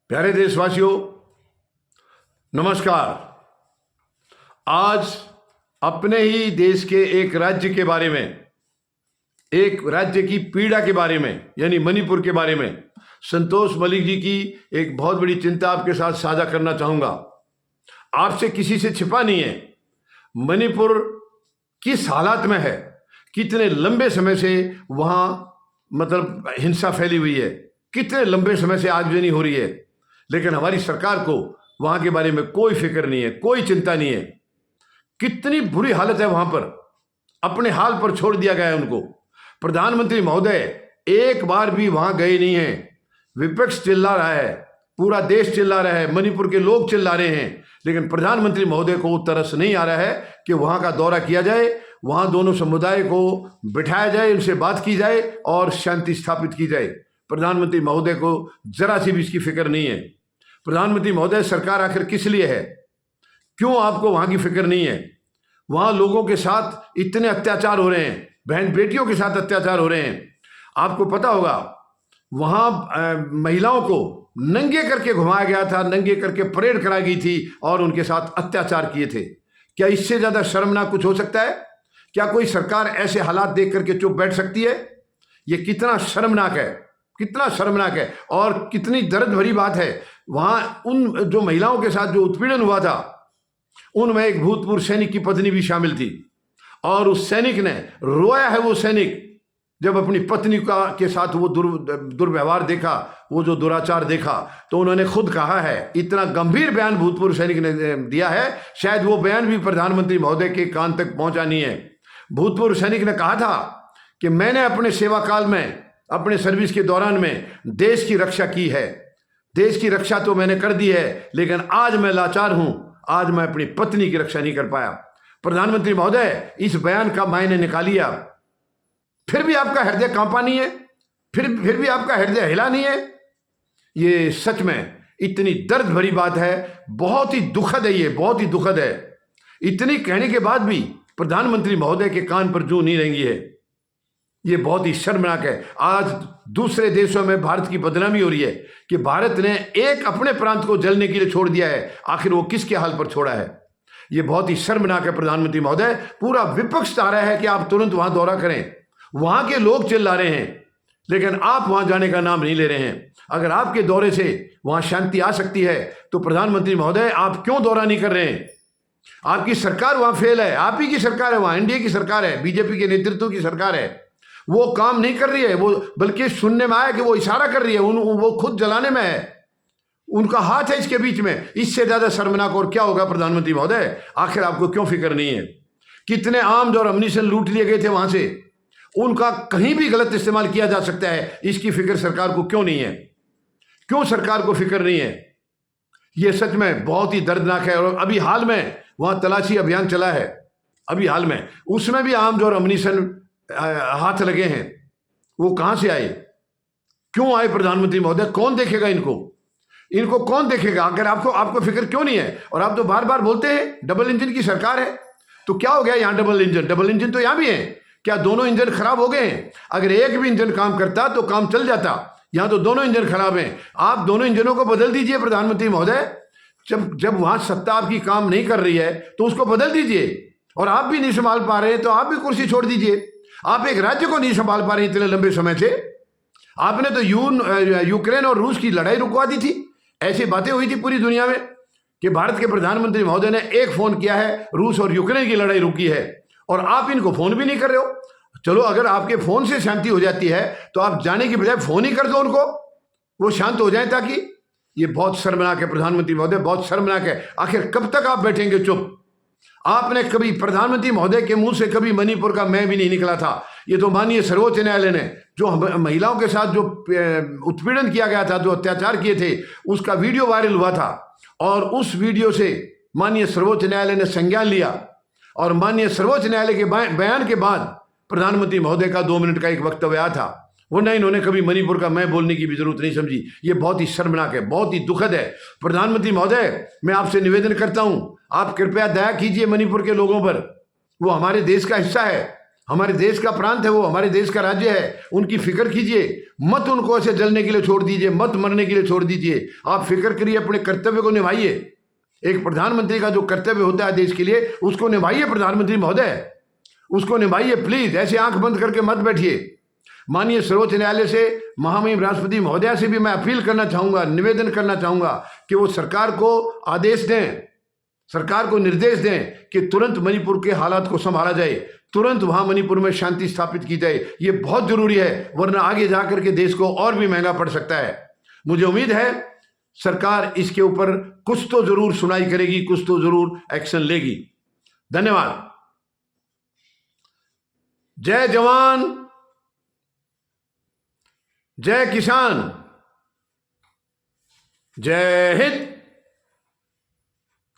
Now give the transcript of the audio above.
प्यारे देशवासियों, नमस्कार। आज अपने ही देश के एक राज्य के बारे में, एक राज्य की पीड़ा के बारे में, यानी मणिपुर के बारे में संतोष मलिक जी की एक बहुत बड़ी चिंता आपके साथ साझा करना चाहूंगा। आपसे किसी से छिपा नहीं है, मणिपुर किस हालात में है, कितने लंबे समय से वहां हिंसा फैली हुई है, कितने लंबे समय से आगजनी हो रही है, लेकिन हमारी सरकार को वहां के बारे में कोई फिक्र नहीं है, कोई चिंता नहीं है। कितनी बुरी हालत है वहां पर, अपने हाल पर छोड़ दिया गया है उनको। प्रधानमंत्री महोदय एक बार भी वहां गए नहीं हैं। विपक्ष चिल्ला रहा है, पूरा देश चिल्ला रहा है, मणिपुर के लोग चिल्ला रहे हैं, लेकिन प्रधानमंत्री महोदय को तरस नहीं आ रहा है कि वहां का दौरा किया जाए, वहां दोनों समुदाय को बिठाया जाए, उनसे बात की जाए और शांति स्थापित की जाए। प्रधानमंत्री महोदय को जरा सी भी इसकी फिक्र नहीं है। प्रधानमंत्री महोदय, सरकार आखिर किस लिए है? क्यों आपको वहां की फिक्र नहीं है? वहां लोगों के साथ इतने अत्याचार हो रहे हैं, बहन बेटियों के साथ अत्याचार हो रहे हैं। आपको पता होगा वहां महिलाओं को नंगे करके घुमाया गया था, नंगे करके परेड कराई गई थी और उनके साथ अत्याचार किए थे। क्या इससे ज्यादा शर्मनाक कुछ हो सकता है? क्या कोई सरकार ऐसे हालात देख करके चुप बैठ सकती है? ये कितना शर्मनाक है, कितना शर्मनाक है और कितनी दर्द भरी बात है। वहां उन जो महिलाओं के साथ जो उत्पीड़न हुआ था, उनमें एक भूतपूर्व सैनिक की पत्नी भी शामिल थी और उस सैनिक ने रोया है। वो सैनिक जब अपनी पत्नी के साथ वो दुर्व्यवहार देखा, वो जो दुराचार देखा, तो उन्होंने खुद कहा है, इतना गंभीर बयान भूतपूर्व सैनिक ने दिया है, शायद वो बयान भी प्रधानमंत्री महोदय के कान तक पहुंचा नहीं है। भूतपूर्व सैनिक ने कहा था कि मैंने अपने सेवा काल में, अपने सर्विस के दौरान में देश की रक्षा की है, देश की रक्षा तो मैंने कर दी है, लेकिन आज मैं लाचार हूं, आज मैं अपनी पत्नी की रक्षा नहीं कर पाया। प्रधानमंत्री महोदय, इस बयान का मायने निकालिए आप। फिर भी आपका हृदय कांपा नहीं है, फिर भी आपका हृदय हिला नहीं है। ये सच में इतनी दर्द भरी बात है, बहुत ही दुखद है, ये बहुत ही दुखद है। इतनी कहने के बाद भी प्रधानमंत्री महोदय के कान पर जूं नहीं रेंगी है। ये बहुत ही शर्मनाक है। आज दूसरे देशों में भारत की बदनामी हो रही है कि भारत ने एक अपने प्रांत को जलने के लिए छोड़ दिया है। आखिर वो किसके हाल पर छोड़ा है? ये बहुत ही शर्मनाक है। प्रधानमंत्री महोदय, पूरा विपक्ष चाह रहा है कि आप तुरंत वहां दौरा करें, वहां के लोग चिल्ला रहे हैं, लेकिन आप वहां जाने का नाम नहीं ले रहे हैं। अगर आपके दौरे से वहां शांति आ सकती है तो प्रधानमंत्री महोदय, आप क्यों दौरा नहीं कर रहे हैं? आपकी सरकार वहां फेल है, आप ही की सरकार है, वहां एनडीए की सरकार है, बीजेपी के नेतृत्व की सरकार है। वो काम नहीं कर रही है, वो बल्कि सुनने में आया कि वो इशारा कर रही है, वो खुद जलाने में है, उनका हाथ है इसके बीच में। इससे ज्यादा शर्मनाक और क्या होगा? प्रधानमंत्री महोदय, आखिर आपको क्यों फिक्र नहीं है? कितने आर्म्स और अम्युनिशन लूट लिए गए थे वहां से, उनका कहीं भी गलत इस्तेमाल किया जा सकता है, इसकी फिक्र सरकार को क्यों नहीं है? क्यों सरकार को फिक्र नहीं है? यह सच में बहुत ही दर्दनाक है। और अभी हाल में वहां तलाशी अभियान चला है, अभी हाल में, उसमें भी आर्म्स और अम्युनिशन हाथ लगे हैं। वो कहां से आए, क्यों आए? प्रधानमंत्री महोदय, कौन देखेगा इनको? इनको कौन देखेगा? अगर आपको फिक्र क्यों नहीं है? और आप तो बार बार बोलते हैं डबल इंजन की सरकार है, तो क्या हो गया यहां? डबल इंजन तो यहां भी है। क्या दोनों इंजन खराब हो गए हैं? अगर एक भी इंजन काम करता तो काम चल जाता, यहां तो दोनों इंजन खराब हैं। आप दोनों इंजनों को बदल दीजिए प्रधानमंत्री महोदय। जब वहां सत्ता आपकी काम नहीं कर रही है तो उसको बदल दीजिए। और आप भी नहीं संभाल पा रहे हैं तो आप भी कुर्सी छोड़ दीजिए। आप एक राज्य को नहीं संभाल पा रहे इतने लंबे समय से। आपने तो यूक्रेन और रूस की लड़ाई रुकवा दी थी। ऐसी बातें हुई थी पूरी दुनिया में कि भारत के प्रधानमंत्री महोदय ने एक फोन किया है, रूस और यूक्रेन की लड़ाई रुकी है, और आप इनको फोन भी नहीं कर रहे हो। चलो, अगर आपके फोन से शांति हो जाती है तो आप जाने की बजाय फोन ही कर दो उनको, वो शांत हो जाए ताकि। ये बहुत शर्मनाक है प्रधानमंत्री महोदय, बहुत शर्मनाक है। आखिर कब तक आप बैठेंगे चुप? आपने कभी, प्रधानमंत्री महोदय के मुंह से कभी मणिपुर का मैं भी नहीं निकला था। ये तो माननीय सर्वोच्च न्यायालय ने जो महिलाओं के साथ जो उत्पीड़न किया गया था, जो अत्याचार किए थे, उसका वीडियो वायरल हुआ था और उस वीडियो से माननीय सर्वोच्च न्यायालय ने संज्ञान लिया और माननीय सर्वोच्च न्यायालय के बयान के बाद प्रधानमंत्री महोदय का 2 मिनट का एक वक्तव्य आया था, वरना इन्होंने कभी मणिपुर का मैं बोलने की भी जरूरत नहीं समझी। ये बहुत ही शर्मनाक है, बहुत ही दुखद है। प्रधानमंत्री महोदय, मैं आपसे निवेदन करता हूं, आप कृपया दया कीजिए मणिपुर के लोगों पर। वो हमारे देश का हिस्सा है, हमारे देश का प्रांत है, वो हमारे देश का राज्य है, उनकी फिक्र कीजिए। मत उनको ऐसे जलने के लिए छोड़ दीजिए, मत मरने के लिए छोड़ दीजिए। आप फिक्र करिए, अपने कर्तव्य को निभाइए। एक प्रधानमंत्री का जो कर्तव्य होता है देश के लिए, उसको निभाइए प्रधानमंत्री महोदय, उसको निभाइए। प्लीज ऐसे आंख बंद करके मत बैठिए। माननीय सर्वोच्च न्यायालय से, महामहिम राष्ट्रपति महोदया से भी मैं अपील करना चाहूंगा, निवेदन करना चाहूंगा कि वो सरकार को आदेश दें, सरकार को निर्देश दें कि तुरंत मणिपुर के हालात को संभाला जाए, तुरंत वहां मणिपुर में शांति स्थापित की जाए। ये बहुत जरूरी है, वरना आगे जाकर के देश को और भी महंगा पड़ सकता है। मुझे उम्मीद है सरकार इसके ऊपर कुछ तो जरूर सुनाई करेगी, कुछ तो जरूर एक्शन लेगी। धन्यवाद। जय जवान, जय किसान, जय हिंद।